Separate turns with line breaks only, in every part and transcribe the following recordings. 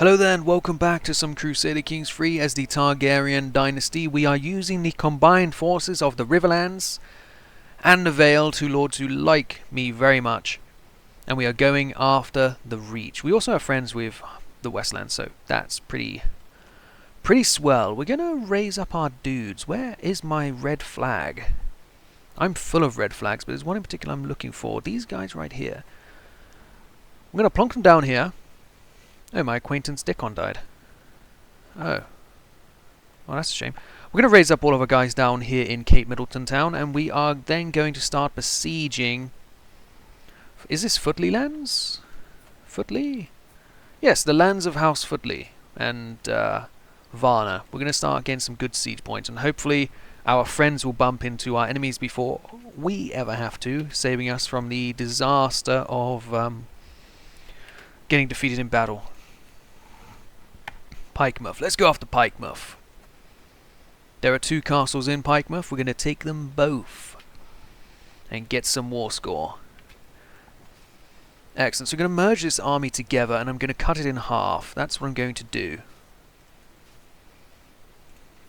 Hello there and welcome back to some Crusader Kings 3 as the Targaryen dynasty. We are using the combined forces of the Riverlands and the Vale, two lords who like me very much. And we are going after the Reach. We also have friends with the Westlands, so that's pretty swell. We're going to raise up our dudes. Where is my red flag? I'm full of red flags, but there's one in particular I'm looking for. These guys right here. I'm going to plonk them down here. Oh, my acquaintance Dickon died. Oh. Well, that's a shame. We're going to raise up all of our guys down here in Cape Middleton town, and we are then going to start besieging... Is this Footley lands? Footley? Yes, the lands of House Footley and Varna. We're going to start getting some good siege points, and hopefully our friends will bump into our enemies before we ever have to, saving us from the disaster of getting defeated in battle. Pikemouth. Let's go after Pikemouth. There are two castles in Pikemouth. We're going to take them both and get some war score. Excellent. So we're going to merge this army together and I'm going to cut it in half. That's what I'm going to do.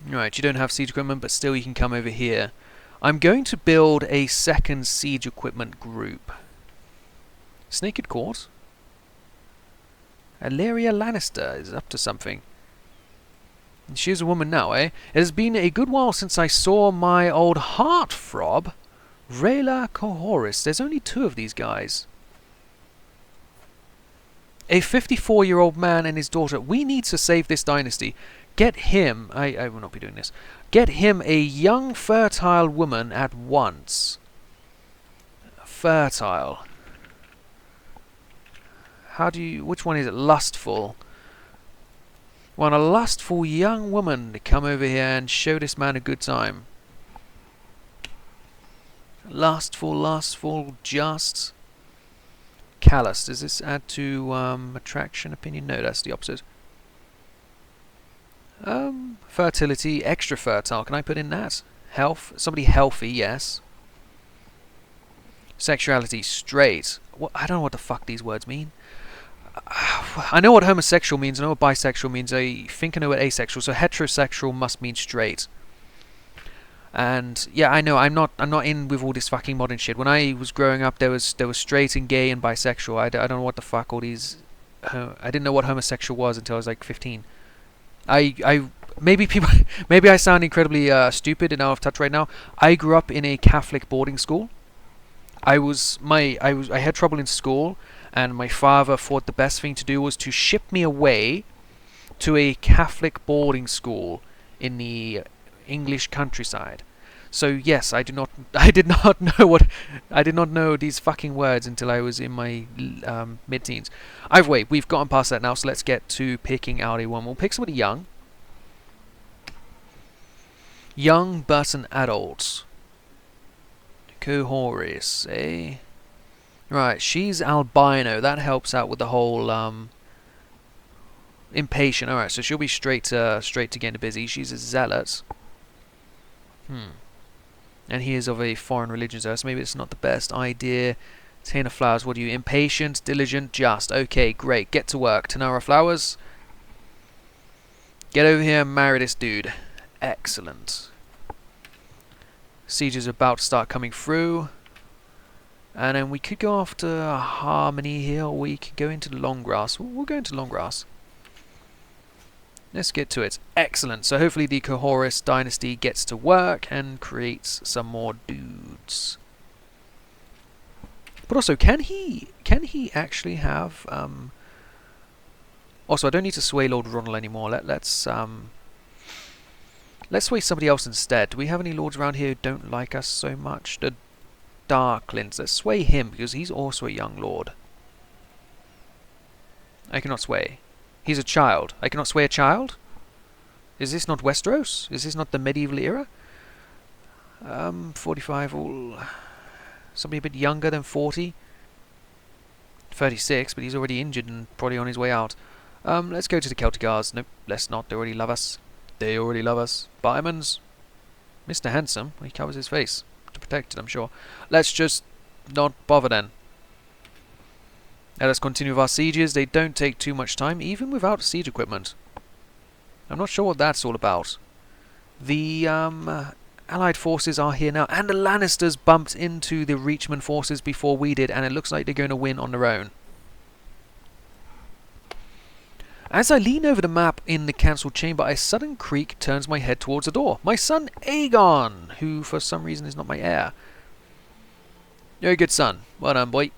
Right, you don't have siege equipment, but still you can come over here. I'm going to build a second siege equipment group. Naked Court? Illyria Lannister is up to something. She's a woman now, eh? It has been a good while since I saw my old heartthrob, Rhaela Cohoris. There's only two of these guys. A 54-year-old man and his daughter. We need to save this dynasty. Get him... I will not be doing this. Get him a young, fertile woman at once. Fertile. How do you... Which one is it? Lustful. Want a lustful young woman to come over here and show this man a good time. Lustful, just. Callous. Does this add to attraction, opinion? No, that's the opposite. Fertility, extra fertile. Can I put in that? Health. Somebody healthy, yes. Sexuality, straight. What? I don't know what the fuck these words mean. I know what homosexual means, I know what bisexual means, I think I know what asexual, so heterosexual must mean straight. And yeah, I know, I'm not in with all this fucking modern shit. When I was growing up, there was straight and gay and bisexual. I don't know what the fuck all these... I didn't know what homosexual was until I was like 15. Maybe I sound incredibly stupid and out of touch right now. I grew up in a Catholic boarding school. I had trouble in school, and my father thought the best thing to do was to ship me away to a Catholic boarding school in the English countryside. So yes, I did not know these fucking words until I was in my mid-teens. Either way, we've gotten past that now, so let's get to picking out a one. We'll pick somebody young. Young but an adult. Cohoris, eh? Right, she's albino. That helps out with the whole impatient. Alright, so she'll be straight to getting busy. She's a zealot. And he is of a foreign religion, so maybe it's not the best idea. Tana Flowers, what are you? Impatient, diligent, just. Okay, great. Get to work. Tanara Flowers. Get over here and marry this dude. Excellent. Siege is about to start coming through. And then we could go after Harmony here, or we could go into the long grass. We'll go into long grass. Let's get to it. Excellent. So hopefully the Cohoris dynasty gets to work and creates some more dudes. But also, can he actually have... Also, I don't need to sway Lord Ronald anymore. Let's sway somebody else instead. Do we have any lords around here who don't like us so much? The Darklins. Let's sway him because he's also a young lord. I cannot sway. He's a child. I cannot sway a child? Is this not Westeros? Is this not the medieval era? 45. Somebody a bit younger than 40. 36, but he's already injured and probably on his way out. Let's go to the Celticars. Nope, let's not. They already love us. They already love us. Barmans. Mr. Handsome. He covers his face to protect it, I'm sure. Let's just not bother then. Now let's continue with our sieges. They don't take too much time, even without siege equipment. I'm not sure what that's all about. The Allied forces are here now, and the Lannisters bumped into the Reachman forces before we did, and it looks like they're going to win on their own. As I lean over the map in the council chamber, a sudden creak turns my head towards the door. My son Aegon, who for some reason is not my heir. You're a good son. Well done, boy.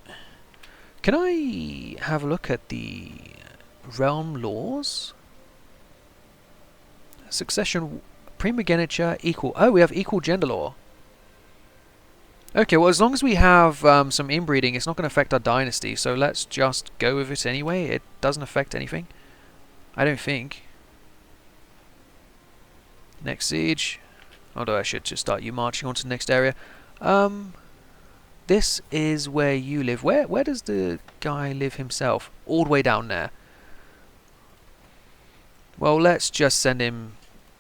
Can I have a look at the realm laws? Succession, primogeniture, equal. Oh, we have equal gender law. Okay, well, as long as we have some inbreeding, it's not going to affect our dynasty, so let's just go with it anyway. It doesn't affect anything. I don't think. Next siege. Although I should just start you marching on to the next area. This is where you live. Where does the guy live himself? All the way down there. Well, let's just send him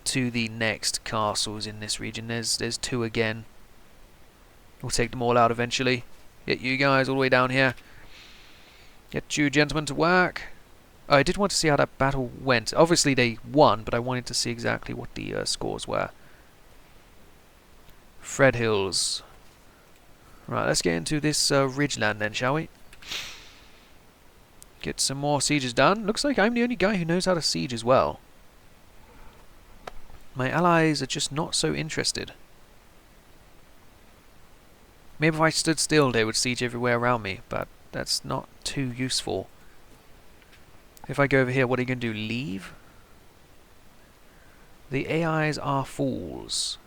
to the next castles in this region. There's 2 again. We'll take them all out eventually. Get you guys all the way down here. Get you gentlemen to work. I did want to see how that battle went. Obviously they won, but I wanted to see exactly what the scores were. Fred Hills. Right, let's get into this ridgeland then, shall we? Get some more sieges done. Looks like I'm the only guy who knows how to siege as well. My allies are just not so interested. Maybe if I stood still they would siege everywhere around me, but that's not too useful. If I go over here, what are you going to do? Leave? The AIs are fools.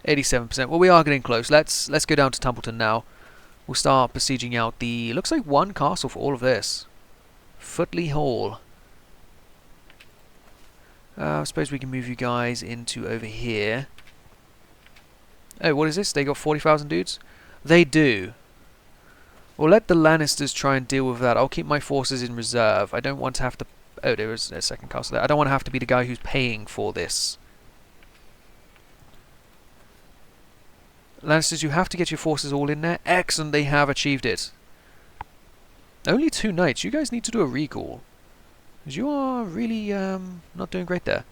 87%. Well, we are getting close. Let's go down to Templeton now. We'll start besieging out the... looks like 1 castle for all of this. Footley Hall. I suppose we can move you guys into over here. Oh, what is this? They got 40,000 dudes? They do. Well, let the Lannisters try and deal with that. I'll keep my forces in reserve. I don't want to have to... oh, there is a second castle there. I don't want to have to be the guy who's paying for this. Lannisters, you have to get your forces all in there. Excellent, they have achieved it. Only 2 knights. You guys need to do a recall. Because you are really not doing great there.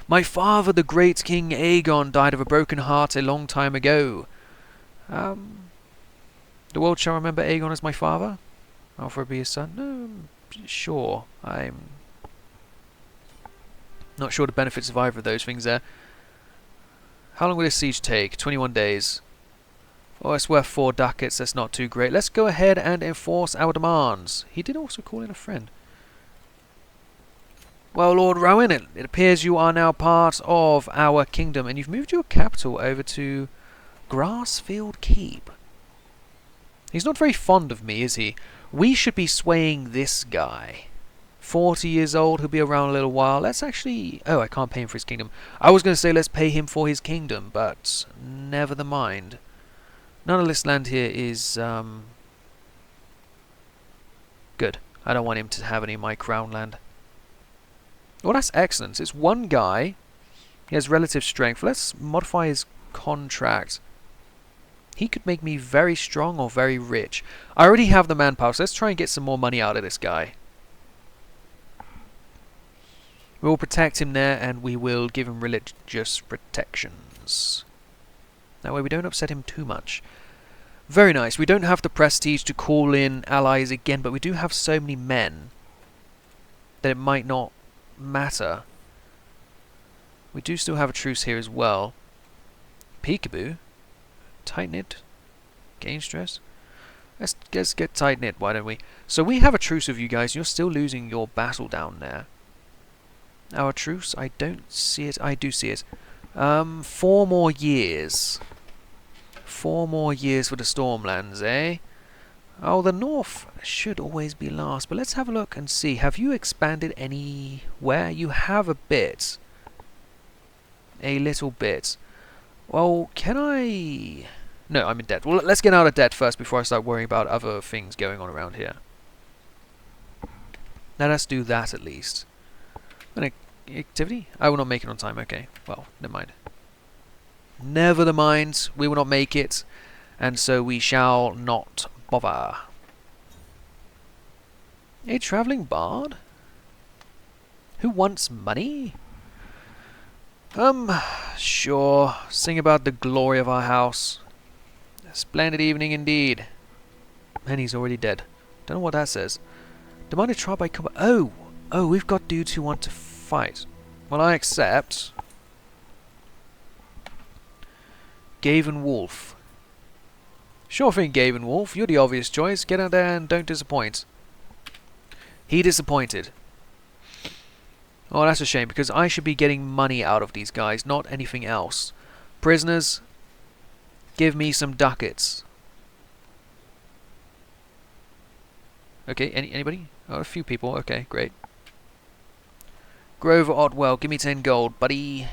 My father, the great King Aegon, died of a broken heart a long time ago. The world shall remember Aegon as my father. Alfred be his son. No, sure. I'm not sure the benefits of either of those things there. How long will this siege take? 21 days. Oh, it's worth 4 ducats. That's not too great. Let's go ahead and enforce our demands. He did also call in a friend. Well, Lord Rowan, it appears you are now part of our kingdom, and you've moved your capital over to Grassfield Keep. He's not very fond of me, is he? We should be swaying this guy. 40 years old, he'll be around a little while. Let's actually... oh, I can't pay him for his kingdom. I was going to say let's pay him for his kingdom, but never the mind. None of this land here is good. I don't want him to have any of my crown land. Well, that's excellent. It's 1 guy. He has relative strength. Let's modify his contract. He could make me very strong or very rich. I already have the manpower, so let's try and get some more money out of this guy. We will protect him there, and we will give him religious protections. That way we don't upset him too much. Very nice. We don't have the prestige to call in allies again, but we do have so many men that it might not matter. We do still have a truce here as well. Peekaboo. Tight knit. Gain stress. Let's get tight knit, why don't we? So we have a truce with you guys. You're still losing your battle down there. Our truce? I don't see it. I do see it. 4 more years. 4 more years for the Stormlands, eh? Oh, the north should always be last. But let's have a look and see. Have you expanded anywhere? You have a bit. A little bit. Well, can I... no, I'm in debt. Well, let's get out of debt first before I start worrying about other things going on around here. Now let's do that at least. An activity? I will not make it on time. Okay. Well, never mind. Never the mind. We will not make it. And so we shall not bother. A travelling bard? Who wants money? Sure. Sing about the glory of our house. A splendid evening indeed. And he's already dead. Don't know what that says. Demanded trial by combat. Oh! Oh, we've got dudes who want to fight. Well, I accept. Gaven Wolf. Sure thing, Gaven Wolf. You're the obvious choice. Get out there and don't disappoint. He disappointed. Oh, that's a shame, because I should be getting money out of these guys, not anything else. Prisoners, give me some ducats. Okay, anybody? Oh, a few people. Okay, great. Grover Otwell, give me 10 gold, buddy.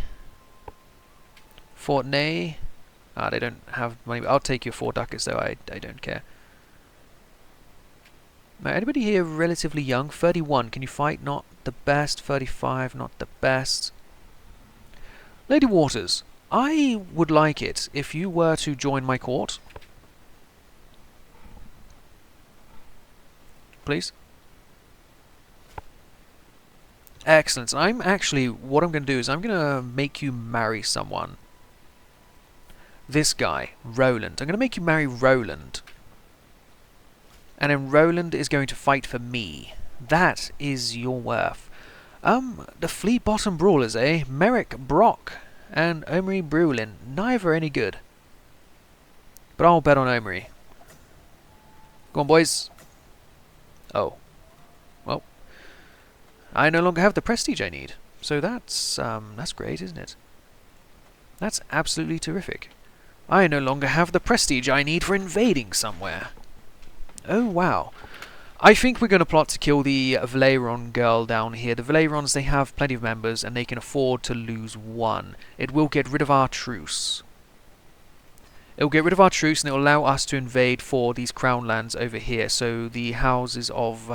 Fortney. Ah, they don't have money. I'll take your 4 ducats, though. I don't care. Now, anybody here relatively young? 31. Can you fight? Not the best. 35. Not the best. Lady Waters, I would like it if you were to join my court. Please. Excellent. What I'm going to do is I'm going to make you marry someone. This guy, Roland. I'm going to make you marry Roland. And then Roland is going to fight for me. That is your worth. The Fleet Bottom Brawlers, eh? Merrick Brock and Omri Brulin. Neither any good. But I'll bet on Omri. Go on, boys. Oh. Well. I no longer have the prestige I need. So that's great, isn't it? That's absolutely terrific. I no longer have the prestige I need for invading somewhere. Oh, wow. I think we're going to plot to kill the Valeron girl down here. The Valerons, they have plenty of members, and they can afford to lose one. It will get rid of our truce. It will get rid of our truce, and it will allow us to invade for these crown lands over here. So the houses of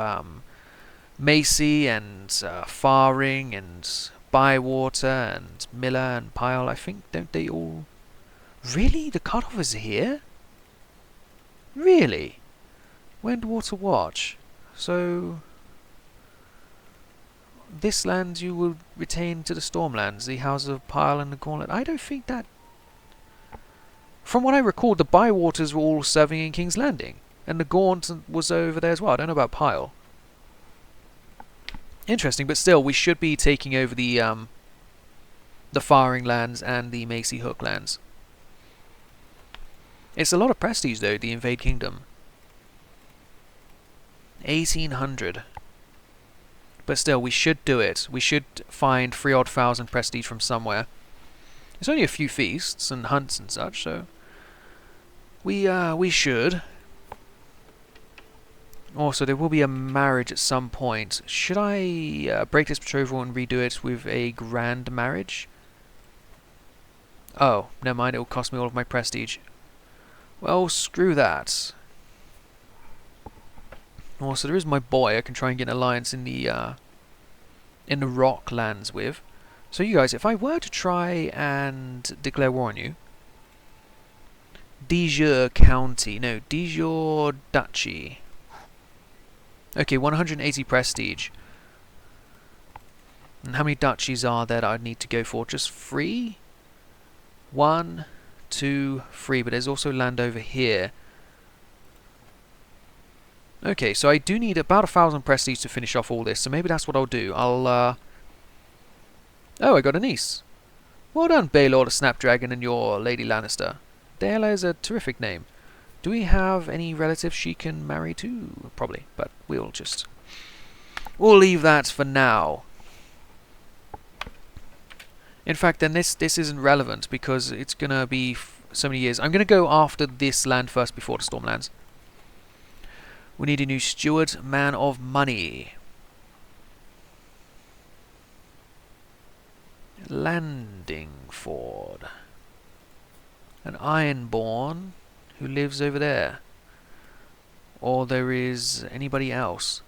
Macy and Faring and Bywater and Miller and Pyle, I think, don't they all... Really? The cutoff is here? Really? Windwater Watch. So this land you will retain to the Stormlands, the Houses of Pyle and the Gauntlet. I don't think that... From what I recall, the Bywaters were all serving in King's Landing. And the Gauntlet was over there as well. I don't know about Pyle. Interesting, but still, we should be taking over the Faring lands and the Macy Hook lands. It's a lot of prestige, though, the Invade Kingdom. 1800. But still, we should do it. We should find 3,000 prestige from somewhere. It's only a few feasts and hunts and such, so we should. Also, there will be a marriage at some point. Should I break this betrothal and redo it with a grand marriage? Oh, never mind. It will cost me all of my prestige. Well, screw that. Also, there is my boy I can try and get an alliance in the Rock lands with. So you guys, if I were to try and declare war on you, Dijur County, no, Dijur Duchy. Okay, 180 prestige. And how many duchies are there that I'd need to go for? Just 3? 1, 2, 3, but there's also land over here. Okay, so I do need about 1,000 prestige to finish off all this, so maybe that's what I'll do. Oh, I got a niece. Well done, Baelord of Snapdragon and your Lady Lannister. Daela is a terrific name. Do we have any relatives she can marry to? Probably, but we'll leave that for now. In fact, then this isn't relevant because it's gonna be so many years. I'm gonna go after this land first before the Stormlands. We need a new steward, man of money. Landingford. An Ironborn who lives over there. Or there is anybody else.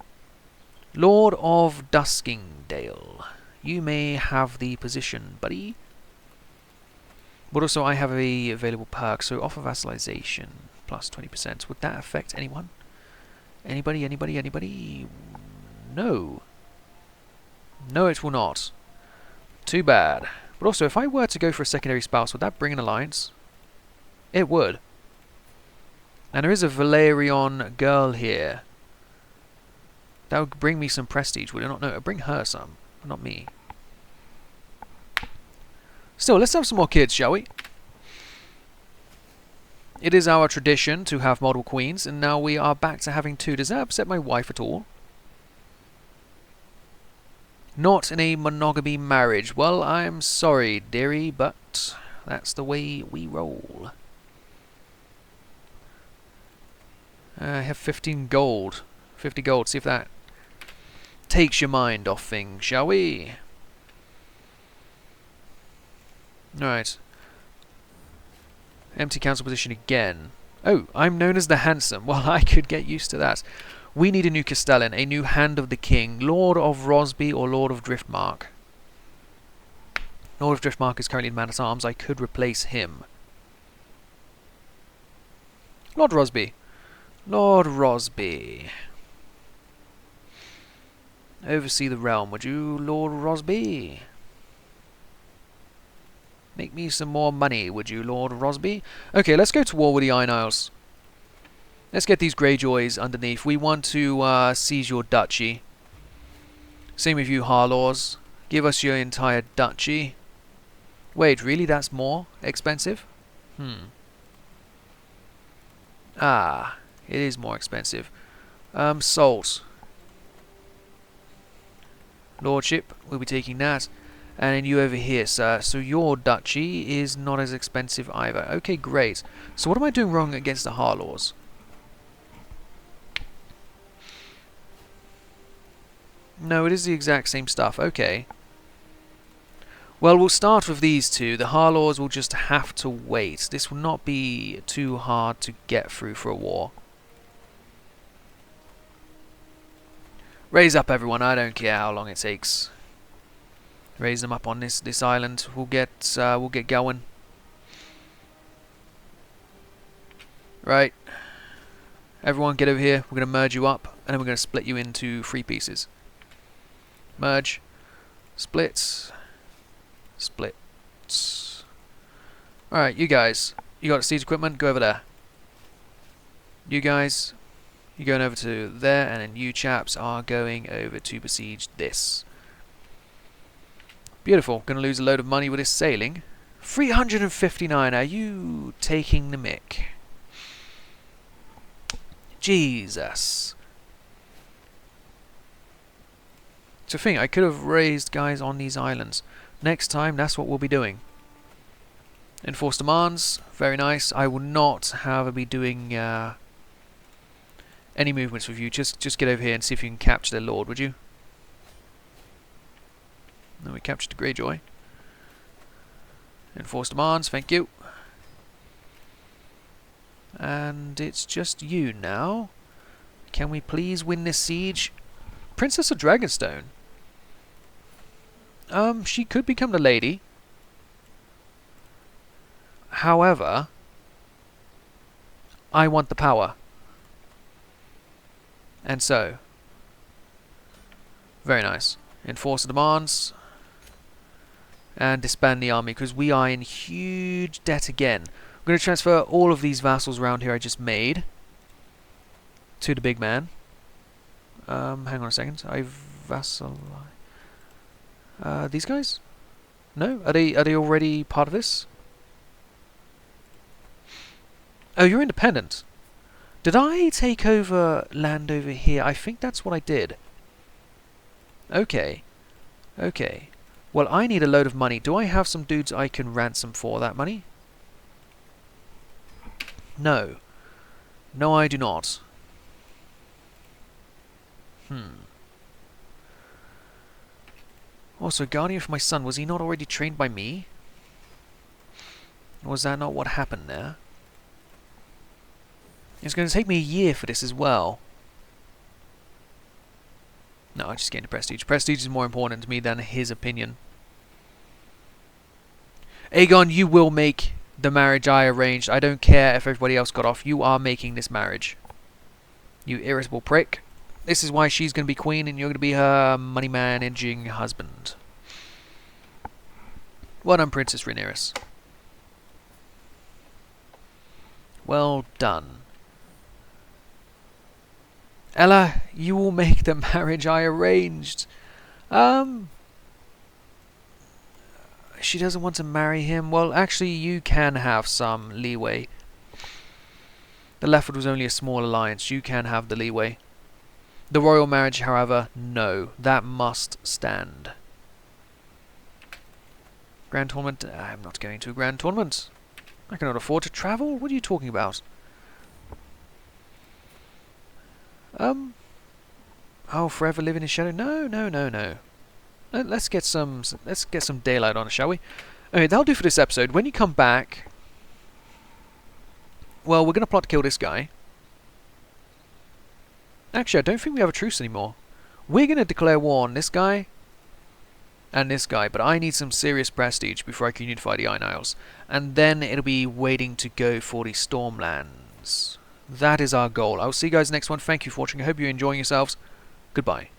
Lord of Duskingdale. You may have the position, buddy. But also I have a available perk, so offer vassalization. plus 20%. Would that affect anyone? Anybody, anybody, anybody? No. No, it will not. Too bad. But also, if I were to go for a secondary spouse, would that bring an alliance? It would. And there is a Valerion girl here. That would bring me some prestige, would it not? No, it would bring her some, but not me. Still, let's have some more kids, shall we? It is our tradition to have model queens, and now we are back to having 2. Does that upset my wife at all? Not in a monogamy marriage. Well, I'm sorry, dearie, but that's the way we roll. I have 15 gold. 50 gold. See if that takes your mind off things, shall we? Alright. Empty council position again. Oh, I'm known as the Handsome. Well, I could get used to that. We need a new Castellan, a new Hand of the King, Lord of Rosby or Lord of Driftmark. Lord of Driftmark is currently in Man-at-Arms. I could replace him. Lord Rosby. Lord Rosby. Oversee the realm, would you, Lord Rosby? Make me some more money, would you, Lord Rosby? Okay, let's go to war with the Iron Isles. Let's get these Greyjoys underneath. We want to seize your duchy. Same with you, Harlaws. Give us your entire duchy. Wait, really? That's more expensive? Ah, it is more expensive. Salt. Lordship, we'll be taking that. And then you over here, sir. So your duchy is not as expensive either. Okay, great. So what am I doing wrong against the Harlaws? No, it is the exact same stuff. Okay. Well, we'll start with these two. The Harlaws will just have to wait. This will not be too hard to get through for a war. Raise up, everyone. I don't care how long it takes. Raise them up on this island. We'll get going. Right. Everyone, get over here. We're going to merge you up, and then we're going to split you into 3 pieces. Merge. Split. Split. Alright, you guys. You got siege equipment? Go over there. You guys, you're going over to there, and then you chaps are going over to besiege this. Beautiful. Going to lose a load of money with this sailing. 359. Are you taking the mick? Jesus. To think, I could have raised guys on these islands. Next time, that's what we'll be doing. Enforce demands. Very nice. I will not, however, be doing any movements with you. Just get over here and see if you can capture their lord, would you? Then we captured the Greyjoy. Enforce demands. Thank you. And it's just you now. Can we please win this siege? Princess of Dragonstone. She could become the lady. However, I want the power. And so, very nice. Enforce the demands. And disband the army, because we are in huge debt again. I'm going to transfer all of these vassals around here I just made to the big man. Hang on a second. I vassal. These guys? No? Are they already part of this? Oh, you're independent. Did I take over land over here? I think that's what I did. Okay. Okay. Well, I need a load of money. Do I have some dudes I can ransom for that money? No. No, I do not. Also, guardian for my son. Was he not already trained by me? Or was that not what happened there? It's going to take me a year for this as well. No, I just gained a prestige. Prestige is more important to me than his opinion. Aegon, you will make the marriage I arranged. I don't care if everybody else got off. You are making this marriage. You irritable prick. This is why she's going to be queen and you're going to be her money-managing husband. Well done, Princess Rhaenyra. Well done. Ella, you will make the marriage I arranged. She doesn't want to marry him. Well, actually, you can have some leeway. The Leftwood was only a small alliance. You can have the leeway. The royal marriage, however, no. That must stand. Grand tournament? I'm not going to a grand tournament. I cannot afford to travel. What are you talking about? Oh, forever live in his shadow? No, no, no, no. Let's get some daylight on it, shall we? Okay, that'll do for this episode. When you come back, well, we're going to plot to kill this guy. Actually, I don't think we have a truce anymore. We're going to declare war on this guy and this guy, but I need some serious prestige before I can unify the Iron Isles. And then it'll be waiting to go for the Stormlands. That is our goal. I'll see you guys next one. Thank you for watching. I hope you're enjoying yourselves. Goodbye.